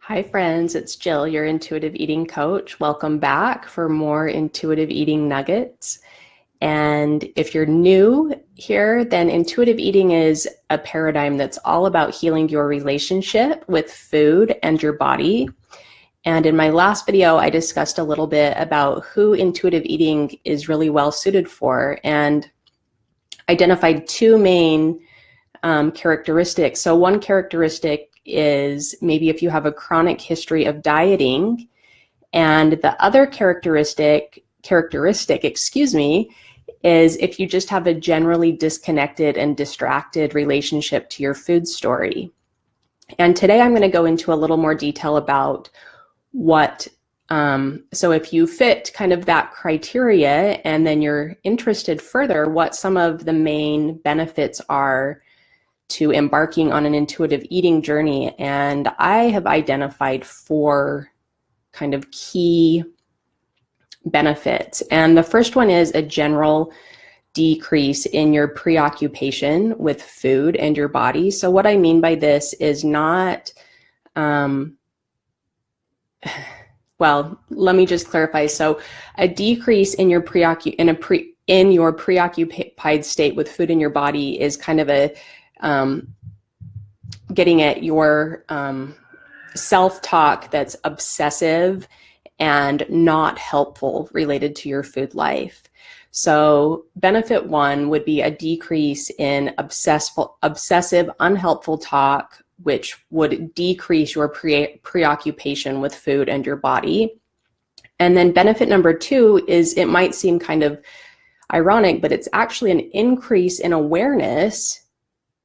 Hi friends, it's Jill, your intuitive eating coach. Welcome back for more intuitive eating nuggets. And if you're new here, then intuitive eating is a paradigm that's all about healing your relationship with food and your body. And in my last video, I discussed a little bit about who intuitive eating is really well suited for and identified two main characteristics. So one characteristic is maybe if you have a chronic history of dieting, and the other characteristic, is if you just have a generally disconnected and distracted relationship to your food story. And today I'm going to go into a little more detail about what, so if you fit kind of that criteria and then you're interested further, what some of the main benefits are to embarking on an intuitive eating journey. And I have identified four kind of key benefits. And the first one is a general decrease in your preoccupation with food and your body. So what I mean by this is not, well, let me just clarify. So a decrease in your preoccupied state with food in your body is kind of a getting at your self-talk that's obsessive and not helpful related to your food life. So benefit one would be a decrease in obsessive, unhelpful talk, which would decrease your preoccupation with food and your body. And then benefit number two is, it might seem kind of ironic, but it's actually an increase in awareness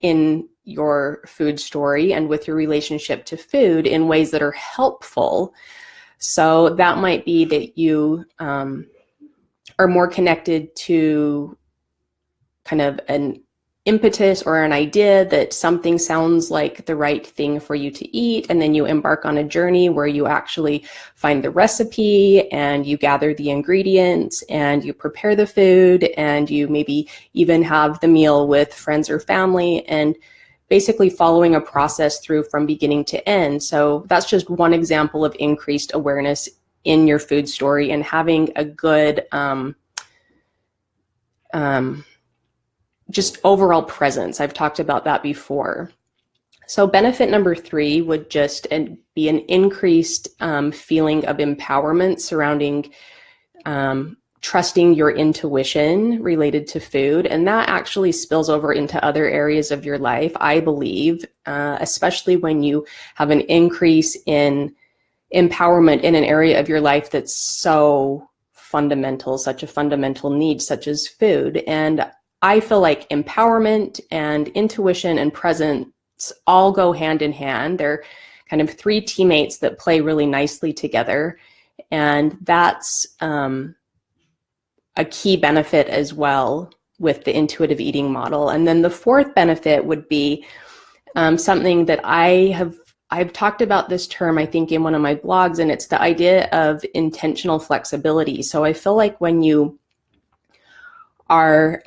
in your food story and with your relationship to food in ways that are helpful. So that might be that you are more connected to kind of an impetus or an idea that something sounds like the right thing for you to eat, and then you embark on a journey where you actually find the recipe and you gather the ingredients and you prepare the food and you maybe even have the meal with friends or family, and basically following a process through from beginning to end. So that's just one example of increased awareness in your food story and having a good just overall presence. I've talked about that before. So benefit number three would just be an increased feeling of empowerment surrounding trusting your intuition related to food. And that actually spills over into other areas of your life, I believe, especially when you have an increase in empowerment in an area of your life that's so fundamental, such a fundamental need, such as food. And I feel like empowerment and intuition and presence all go hand in hand. They're kind of three teammates that play really nicely together. And that's a key benefit as well with the intuitive eating model. And then the fourth benefit would be something that I've talked about this term, I think, in one of my blogs, and it's the idea of intentional flexibility. So I feel like when you are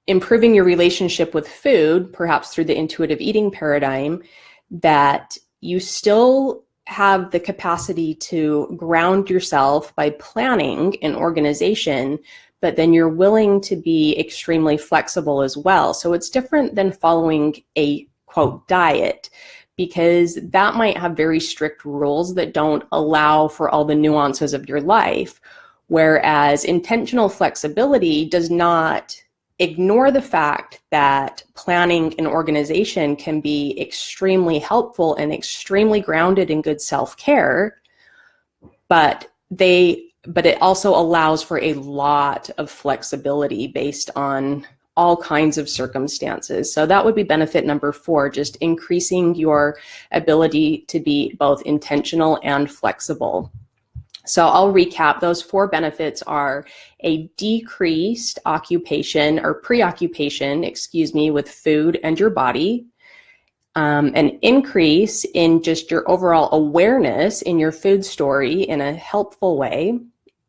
improving your relationship with food, perhaps through the intuitive eating paradigm, that you still have the capacity to ground yourself by planning and organization, but then you're willing to be extremely flexible as well. So it's different than following a quote diet, because that might have very strict rules that don't allow for all the nuances of your life. Whereas intentional flexibility does not ignore the fact that planning and organization can be extremely helpful and extremely grounded in good self-care, but it also allows for a lot of flexibility based on all kinds of circumstances. So that would be benefit number four, just increasing your ability to be both intentional and flexible. So I'll recap. Those four benefits are a decreased preoccupation, with food and your body, an increase in just your overall awareness in your food story in a helpful way.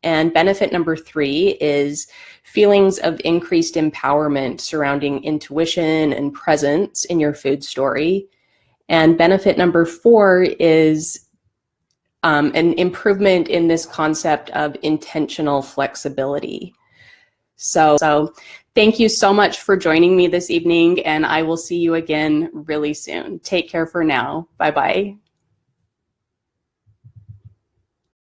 And benefit number three is feelings of increased empowerment surrounding intuition and presence in your food story. And benefit number four is an improvement in this concept of intentional flexibility. So thank you so much for joining me this evening, and I will see you again really soon. Take care for now. Bye-bye.